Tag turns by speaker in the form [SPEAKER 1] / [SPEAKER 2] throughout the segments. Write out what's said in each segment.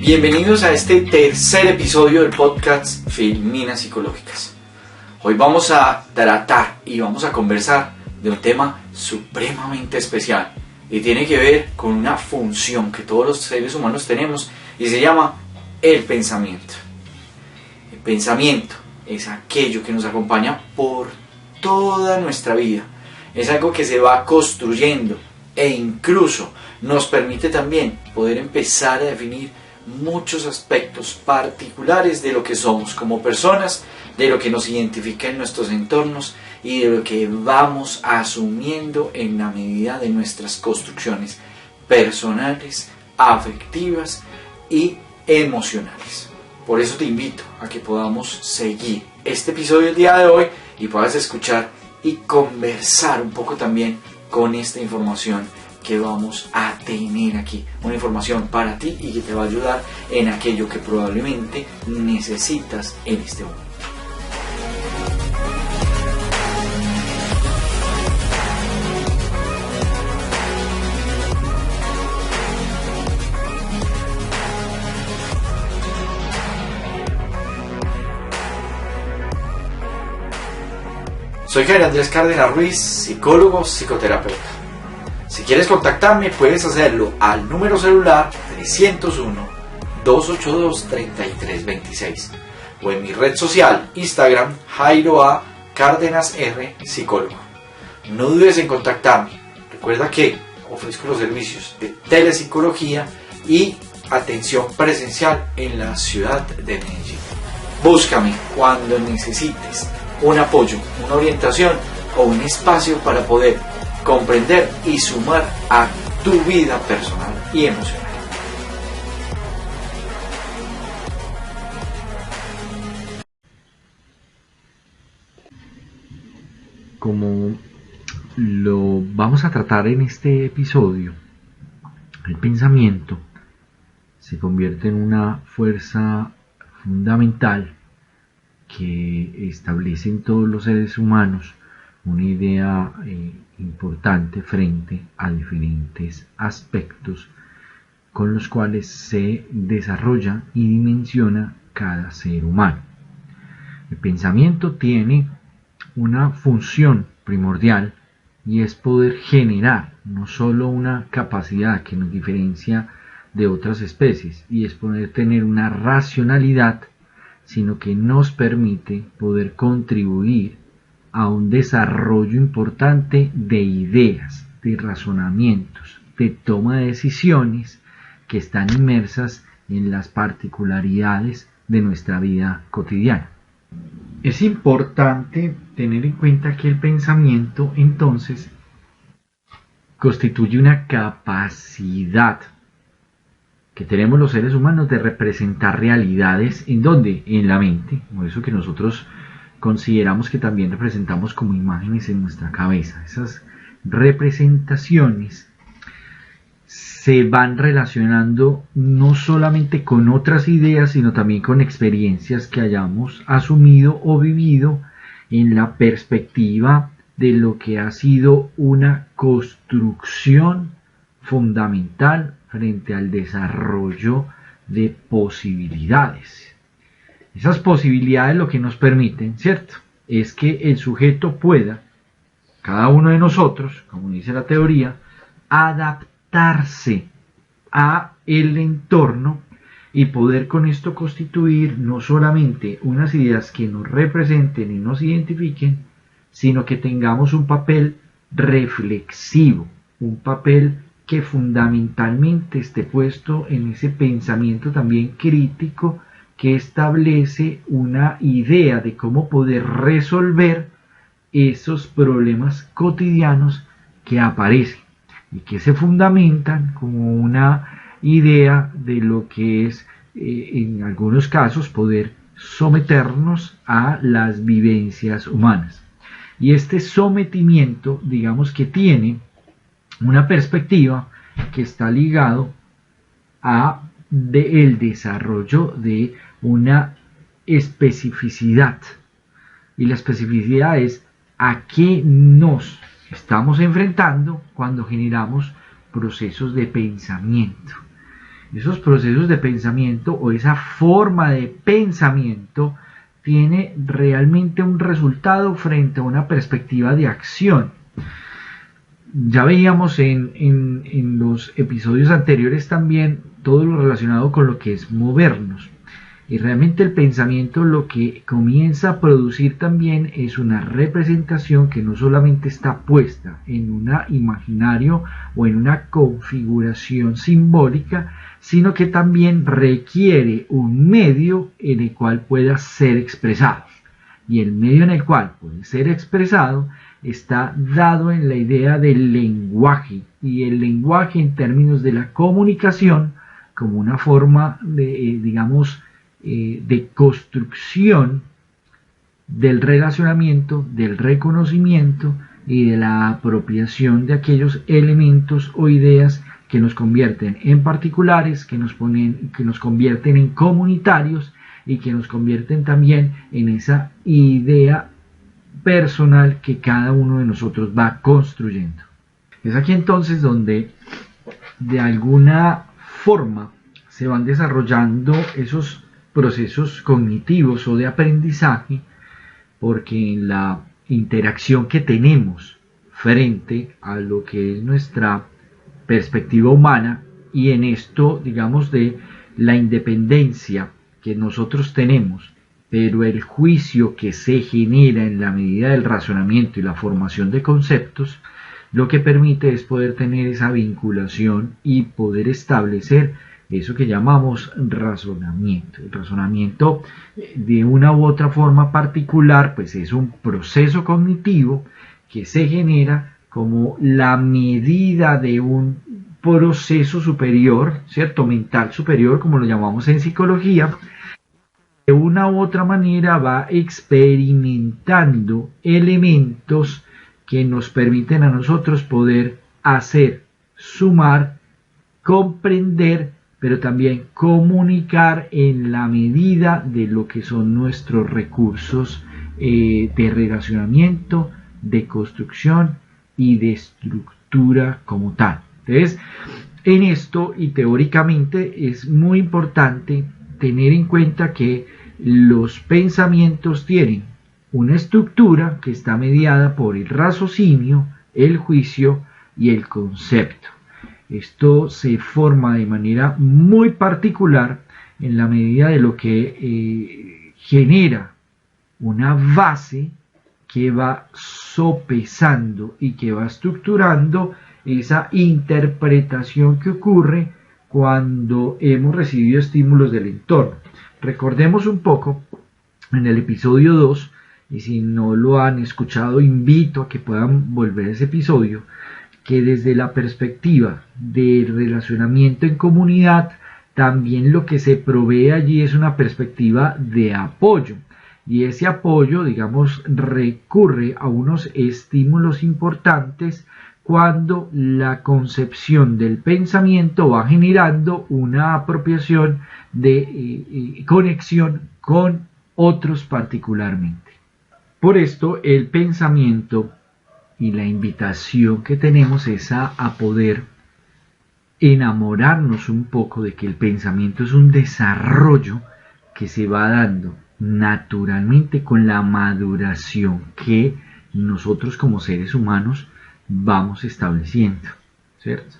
[SPEAKER 1] Bienvenidos a este tercer episodio del podcast Filminas Psicológicas. Hoy vamos a tratar y vamos a conversar de un tema supremamente especial y tiene que ver con una función que todos los seres humanos tenemos y se llama el pensamiento. El pensamiento es aquello que nos acompaña por toda nuestra vida. Es algo que se va construyendo e incluso nos permite también poder empezar a definir muchos aspectos particulares de lo que somos como personas, de lo que nos identifica en nuestros entornos y de lo que vamos asumiendo en la medida de nuestras construcciones personales, afectivas y emocionales. Por eso te invito a que podamos seguir este episodio el día de hoy y puedas escuchar y conversar un poco también con esta información que vamos a tener aquí, una información para ti y que te va a ayudar en aquello que probablemente necesitas en este momento. Soy Javier Andrés Cárdenas Ruiz, psicólogo, psicoterapeuta. Si quieres contactarme, puedes hacerlo al número celular 301-282-3326 o en mi red social, Instagram, Jairo A. Cárdenas R. Psicólogo. No dudes en contactarme. Recuerda que ofrezco los servicios de telepsicología y atención presencial en la ciudad de Medellín. Búscame cuando necesites un apoyo, una orientación o un espacio para poder comprender y sumar a tu vida personal y emocional.
[SPEAKER 2] Como lo vamos a tratar en este episodio, el pensamiento se convierte en una fuerza fundamental que establece en todos los seres humanos una idea importante frente a diferentes aspectos con los cuales se desarrolla y dimensiona cada ser humano. El pensamiento tiene una función primordial y es poder generar no solo una capacidad que nos diferencia de otras especies y es poder tener una racionalidad, sino que nos permite poder contribuir a un desarrollo importante de ideas, de razonamientos, de toma de decisiones que están inmersas en las particularidades de nuestra vida cotidiana. Es importante tener en cuenta que el pensamiento entonces constituye una capacidad que tenemos los seres humanos de representar realidades. ¿En dónde? En la mente, por eso que nosotros consideramos que también representamos como imágenes en nuestra cabeza. Esas representaciones se van relacionando no solamente con otras ideas, sino también con experiencias que hayamos asumido o vivido en la perspectiva de lo que ha sido una construcción fundamental frente al desarrollo de posibilidades. Esas posibilidades lo que nos permiten, ¿cierto?, es que el sujeto pueda, cada uno de nosotros, como dice la teoría, adaptarse a el entorno y poder con esto constituir no solamente unas ideas que nos representen y nos identifiquen, sino que tengamos un papel reflexivo, un papel que fundamentalmente esté puesto en ese pensamiento también crítico que establece una idea de cómo poder resolver esos problemas cotidianos que aparecen y que se fundamentan como una idea de lo que es, en algunos casos, poder someternos a las vivencias humanas. Y este sometimiento, digamos que tiene una perspectiva que está ligado a el desarrollo de una especificidad. Y la especificidad es a qué nos estamos enfrentando cuando generamos procesos de pensamiento. esos procesos de pensamiento o esa forma de pensamiento tiene realmente un resultado frente a una perspectiva de acción. Ya veíamos en los episodios anteriores también todo lo relacionado con lo que es movernos. Y realmente el pensamiento lo que comienza a producir también es una representación que no solamente está puesta en un imaginario o en una configuración simbólica, sino que también requiere un medio en el cual pueda ser expresado. Y el medio en el cual puede ser expresado está dado en la idea del lenguaje, y el lenguaje en términos de la comunicación como una forma de, de construcción del relacionamiento, del reconocimiento y de la apropiación de aquellos elementos o ideas que nos convierten en particulares, que nos convierten en comunitarios y que nos convierten también en esa idea personal que cada uno de nosotros va construyendo. Es aquí entonces donde de alguna forma se van desarrollando esos procesos cognitivos o de aprendizaje, porque en la interacción que tenemos frente a lo que es nuestra perspectiva humana y en esto, digamos, de la independencia que nosotros tenemos, pero el juicio que se genera en la medida del razonamiento y la formación de conceptos, lo que permite es poder tener esa vinculación y poder establecer eso que llamamos razonamiento. El razonamiento, de una u otra forma particular, pues es un proceso cognitivo que se genera como la medida de un proceso superior, ¿cierto? Mental superior, como lo llamamos en psicología. De una u otra manera va experimentando elementos que nos permiten a nosotros poder hacer, sumar, comprender, pero también comunicar en la medida de lo que son nuestros recursos de relacionamiento, de construcción y de estructura como tal. Entonces, en esto y teóricamente es muy importante tener en cuenta que los pensamientos tienen una estructura que está mediada por el raciocinio, el juicio y el concepto. Esto se forma de manera muy particular en la medida de lo que genera una base que va sopesando y que va estructurando esa interpretación que ocurre cuando hemos recibido estímulos del entorno. Recordemos un poco en el episodio 2, y si no lo han escuchado, invito a que puedan volver a ese episodio, que desde la perspectiva del relacionamiento en comunidad, también lo que se provee allí es una perspectiva de apoyo. Y ese apoyo, digamos, recurre a unos estímulos importantes cuando la concepción del pensamiento va generando una apropiación de conexión con otros particularmente. Por esto, el pensamiento y la invitación que tenemos es a poder enamorarnos un poco de que el pensamiento es un desarrollo que se va dando naturalmente con la maduración que nosotros como seres humanos vamos estableciendo, ¿cierto?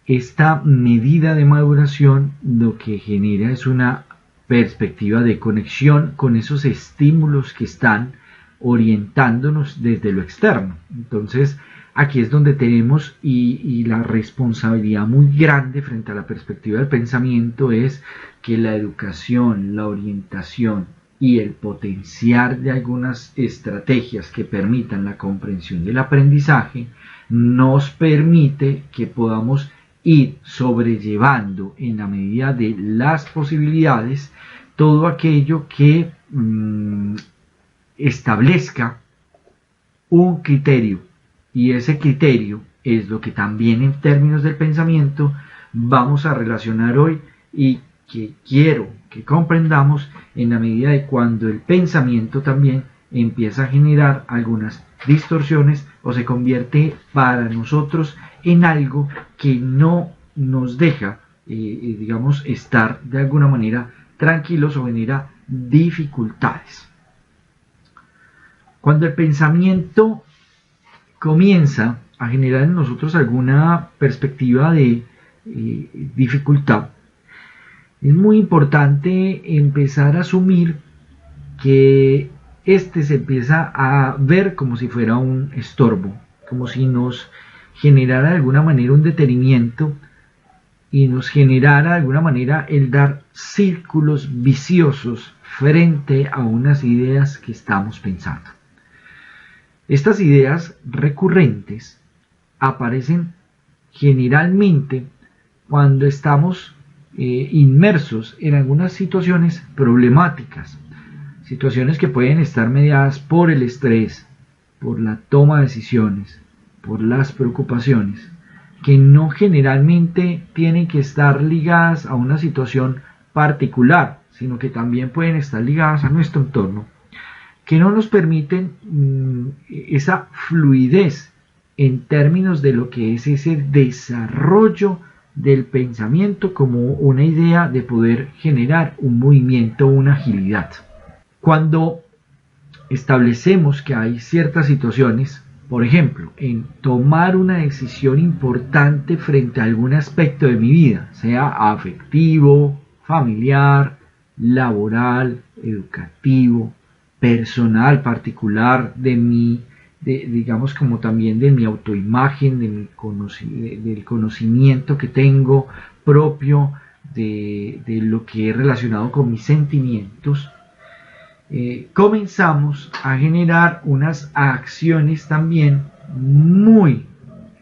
[SPEAKER 2] Esta medida de maduración lo que genera es una perspectiva de conexión con esos estímulos que están orientándonos desde lo externo. Entonces, aquí es donde tenemos y la responsabilidad muy grande frente a la perspectiva del pensamiento es que la educación, la orientación y el potenciar de algunas estrategias que permitan la comprensión del aprendizaje nos permite que podamos ir sobrellevando en la medida de las posibilidades todo aquello que establezca un criterio, y ese criterio es lo que también en términos del pensamiento vamos a relacionar hoy y que quiero que comprendamos en la medida de cuando el pensamiento también empieza a generar algunas distorsiones o se convierte para nosotros en algo que no nos deja digamos, estar de alguna manera tranquilos o genera dificultades. Cuando el pensamiento comienza a generar en nosotros alguna perspectiva de dificultad, es muy importante empezar a asumir que este se empieza a ver como si fuera un estorbo, como si nos generara de alguna manera un detenimiento y nos generara de alguna manera el dar círculos viciosos frente a unas ideas que estamos pensando. Estas ideas recurrentes aparecen generalmente cuando estamos inmersos en algunas situaciones problemáticas, situaciones que pueden estar mediadas por el estrés, por la toma de decisiones, por las preocupaciones, que no generalmente tienen que estar ligadas a una situación particular, sino que también pueden estar ligadas a nuestro entorno, que no nos permiten esa fluidez en términos de lo que es ese desarrollo del pensamiento como una idea de poder generar un movimiento, una agilidad. Cuando establecemos que hay ciertas situaciones, por ejemplo, en tomar una decisión importante frente a algún aspecto de mi vida, sea afectivo, familiar, laboral, educativo, personal, particular, digamos como también de mi autoimagen, del conocimiento que tengo propio, de lo que es relacionado con mis sentimientos, comenzamos a generar unas acciones también muy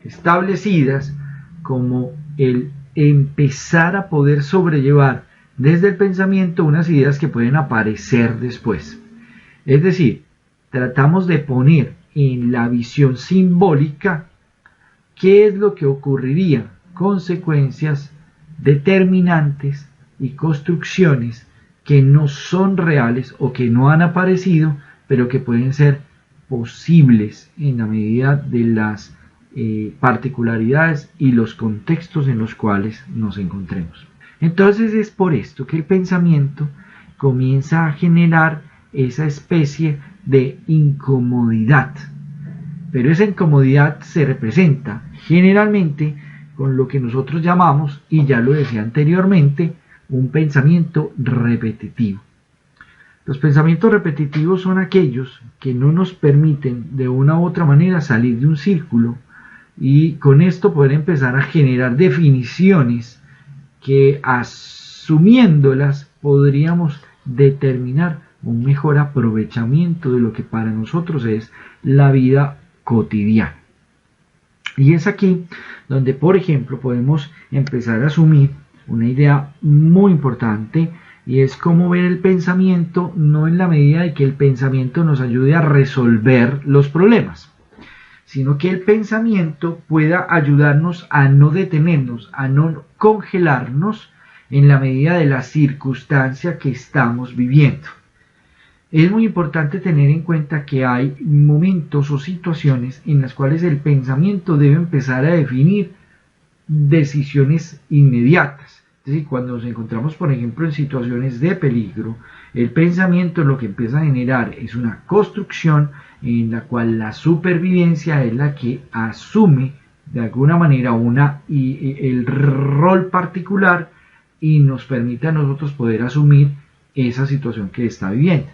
[SPEAKER 2] establecidas, como el empezar a poder sobrellevar desde el pensamiento unas ideas que pueden aparecer después. Es decir, tratamos de poner en la visión simbólica qué es lo que ocurriría, consecuencias determinantes y construcciones que no son reales o que no han aparecido, pero que pueden ser posibles en la medida de las particularidades y los contextos en los cuales nos encontremos. Entonces es por esto que el pensamiento comienza a generar esa especie de incomodidad, pero esa incomodidad se representa generalmente con lo que nosotros llamamos, y ya lo decía anteriormente, un pensamiento repetitivo. Los pensamientos repetitivos son aquellos que no nos permiten de una u otra manera salir de un círculo y con esto poder empezar a generar definiciones que, asumiéndolas, podríamos determinar un mejor aprovechamiento de lo que para nosotros es la vida cotidiana. Y es aquí donde, por ejemplo, podemos empezar a asumir una idea muy importante, y es cómo ver el pensamiento no en la medida de que el pensamiento nos ayude a resolver los problemas, sino que el pensamiento pueda ayudarnos a no detenernos, a no congelarnos en la medida de la circunstancia que estamos viviendo. Es muy importante tener en cuenta que hay momentos o situaciones en las cuales el pensamiento debe empezar a definir decisiones inmediatas. Es decir, cuando nos encontramos, por ejemplo, en situaciones de peligro, el pensamiento lo que empieza a generar es una construcción en la cual la supervivencia es la que asume de alguna manera el rol particular y nos permite a nosotros poder asumir esa situación que está viviendo.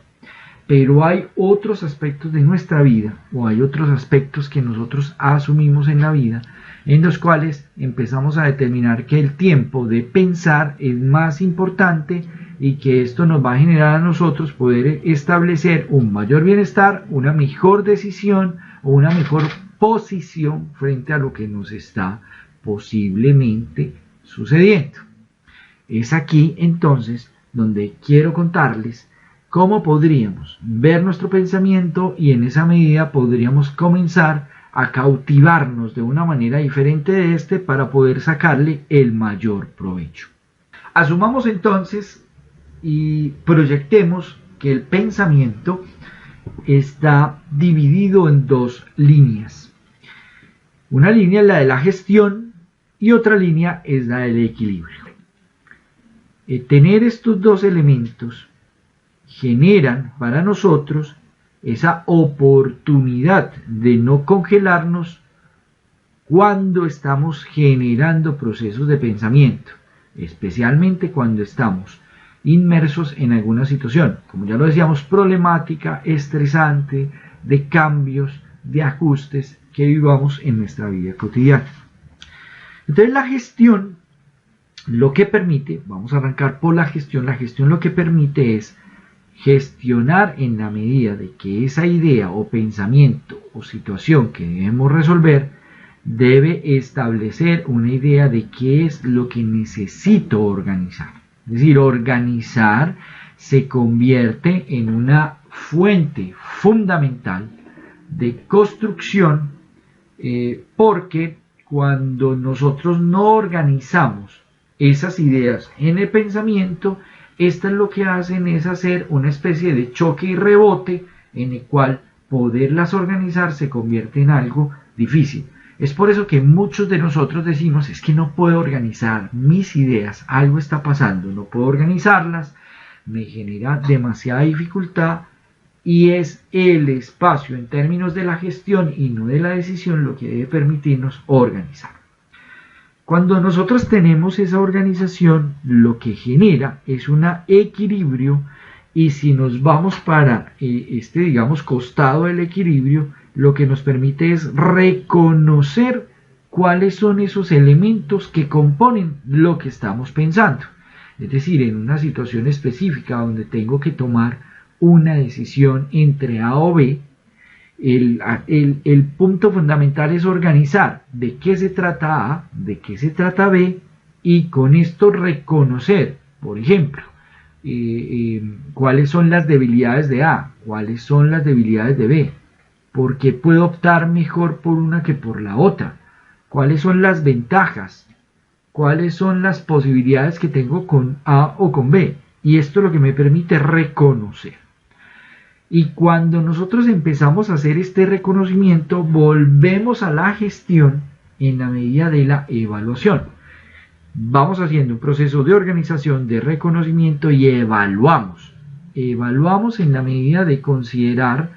[SPEAKER 2] Pero hay otros aspectos de nuestra vida, o hay otros aspectos que nosotros asumimos en la vida, en los cuales empezamos a determinar que el tiempo de pensar es más importante y que esto nos va a generar a nosotros poder establecer un mayor bienestar, una mejor decisión o una mejor posición frente a lo que nos está posiblemente sucediendo. Es aquí entonces donde quiero contarles cómo podríamos ver nuestro pensamiento y en esa medida podríamos comenzar a cautivarnos de una manera diferente de este para poder sacarle el mayor provecho. Asumamos entonces y proyectemos que el pensamiento está dividido en dos líneas. Una línea es la de la gestión y otra línea es la del equilibrio. tener estos dos elementos generan para nosotros esa oportunidad de no congelarnos cuando estamos generando procesos de pensamiento, especialmente cuando estamos inmersos en alguna situación, como ya lo decíamos, problemática, estresante, de cambios, de ajustes que vivamos en nuestra vida cotidiana. Entonces la gestión lo que permite, vamos a arrancar por la gestión lo que permite es gestionar en la medida de que esa idea o pensamiento o situación que debemos resolver debe establecer una idea de qué es lo que necesito organizar. Es decir, organizar se convierte en una fuente fundamental de construcción porque cuando nosotros no organizamos esas ideas en el pensamiento, estas lo que hacen es hacer una especie de choque y rebote en el cual poderlas organizar se convierte en algo difícil. Es por eso que muchos de nosotros decimos, es que no puedo organizar mis ideas, algo está pasando, no puedo organizarlas, me genera demasiada dificultad y es el espacio en términos de la gestión y no de la decisión lo que debe permitirnos organizar. Cuando nosotros tenemos esa organización, lo que genera es un equilibrio y si nos vamos para costado del equilibrio, lo que nos permite es reconocer cuáles son esos elementos que componen lo que estamos pensando. Es decir, en una situación específica donde tengo que tomar una decisión entre A o B, el punto fundamental es organizar de qué se trata A, de qué se trata B, y con esto reconocer, por ejemplo, cuáles son las debilidades de A, cuáles son las debilidades de B, por qué puedo optar mejor por una que por la otra, cuáles son las ventajas, cuáles son las posibilidades que tengo con A o con B, y esto es lo que me permite reconocer. Y cuando nosotros empezamos a hacer este reconocimiento, volvemos a la gestión en la medida de la evaluación. Vamos haciendo un proceso de organización, de reconocimiento y evaluamos. Evaluamos en la medida de considerar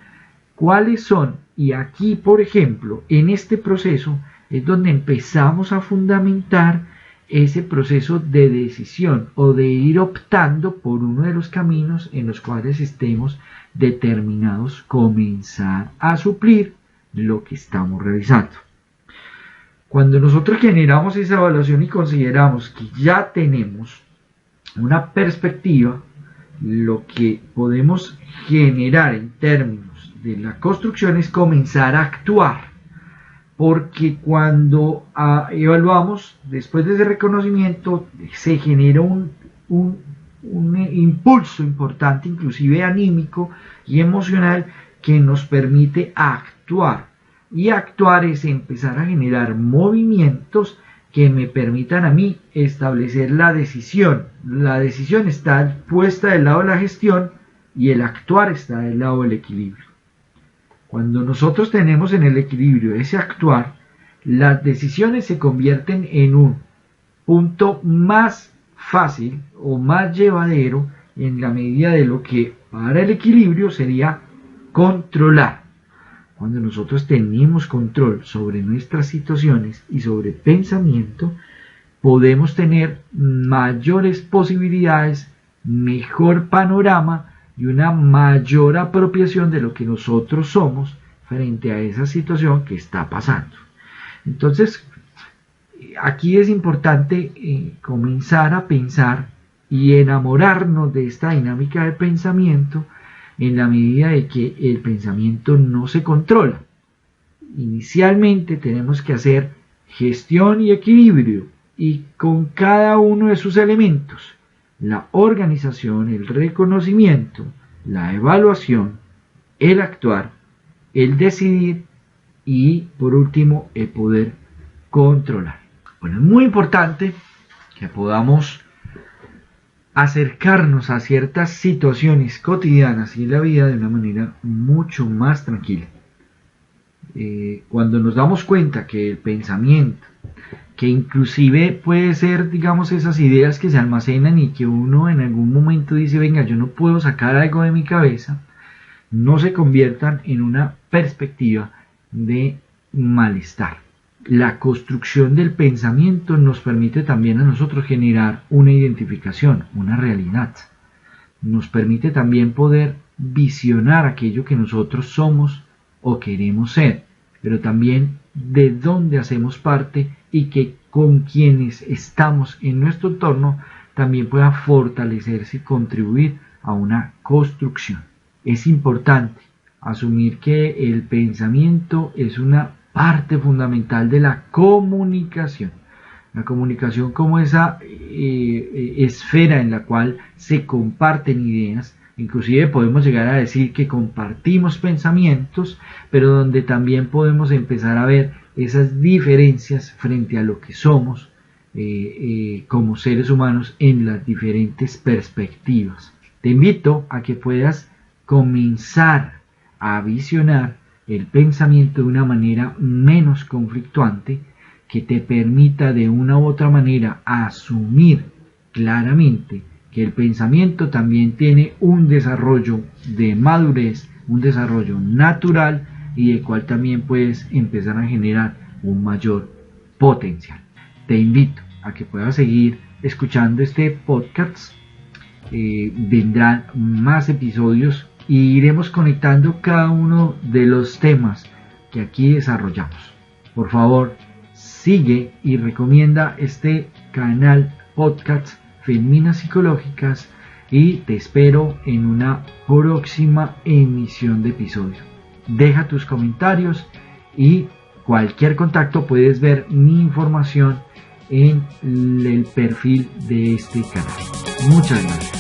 [SPEAKER 2] cuáles son, y aquí, por ejemplo, en este proceso es donde empezamos a fundamentar ese proceso de decisión o de ir optando por uno de los caminos en los cuales estemos determinados comenzar a suplir lo que estamos revisando. Cuando nosotros generamos esa evaluación y consideramos que ya tenemos una perspectiva, lo que podemos generar en términos de la construcción es comenzar a actuar, porque cuando evaluamos, después de ese reconocimiento, se genera un impulso importante, inclusive anímico y emocional, que nos permite actuar. Y actuar es empezar a generar movimientos que me permitan a mí establecer la decisión. La decisión está puesta del lado de la gestión y el actuar está del lado del equilibrio. Cuando nosotros tenemos en el equilibrio ese actuar, las decisiones se convierten en un punto más fácil o más llevadero en la medida de lo que para el equilibrio sería controlar. Cuando nosotros tenemos control sobre nuestras situaciones y sobre pensamiento, podemos tener mayores posibilidades, mejor panorama y una mayor apropiación de lo que nosotros somos frente a esa situación que está pasando. Entonces, aquí es importante comenzar a pensar y enamorarnos de esta dinámica de pensamiento en la medida de que el pensamiento no se controla. Inicialmente tenemos que hacer gestión y equilibrio, y con cada uno de sus elementos, la organización, el reconocimiento, la evaluación, el actuar, el decidir y por último el poder controlar. Bueno, es muy importante que podamos acercarnos a ciertas situaciones cotidianas y en la vida de una manera mucho más tranquila. Cuando nos damos cuenta que el pensamiento que inclusive puede ser, digamos, esas ideas que se almacenan y que uno en algún momento dice, venga, yo no puedo sacar algo de mi cabeza, no se conviertan en una perspectiva de malestar. La construcción del pensamiento nos permite también a nosotros generar una identificación, una realidad. Nos permite también poder visionar aquello que nosotros somos o queremos ser, pero también de dónde hacemos parte y que con quienes estamos en nuestro entorno también pueda fortalecerse y contribuir a una construcción. Es importante asumir que el pensamiento es una parte fundamental de la comunicación. La comunicación como esa esfera en la cual se comparten ideas, inclusive podemos llegar a decir que compartimos pensamientos, pero donde también podemos empezar a ver esas diferencias frente a lo que somos como seres humanos en las diferentes perspectivas. Te invito a que puedas comenzar a visionar el pensamiento de una manera menos conflictuante, que te permita de una u otra manera asumir claramente que el pensamiento también tiene un desarrollo de madurez, un desarrollo natural y del cual también puedes empezar a generar un mayor potencial. Te invito a que puedas seguir escuchando este podcast. Vendrán más episodios y iremos conectando cada uno de los temas que aquí desarrollamos. Por favor, sigue y recomienda este canal podcast Femininas Psicológicas y te espero en una próxima emisión de episodio. Deja tus comentarios y cualquier contacto, puedes ver mi información en el perfil de este canal. Muchas gracias.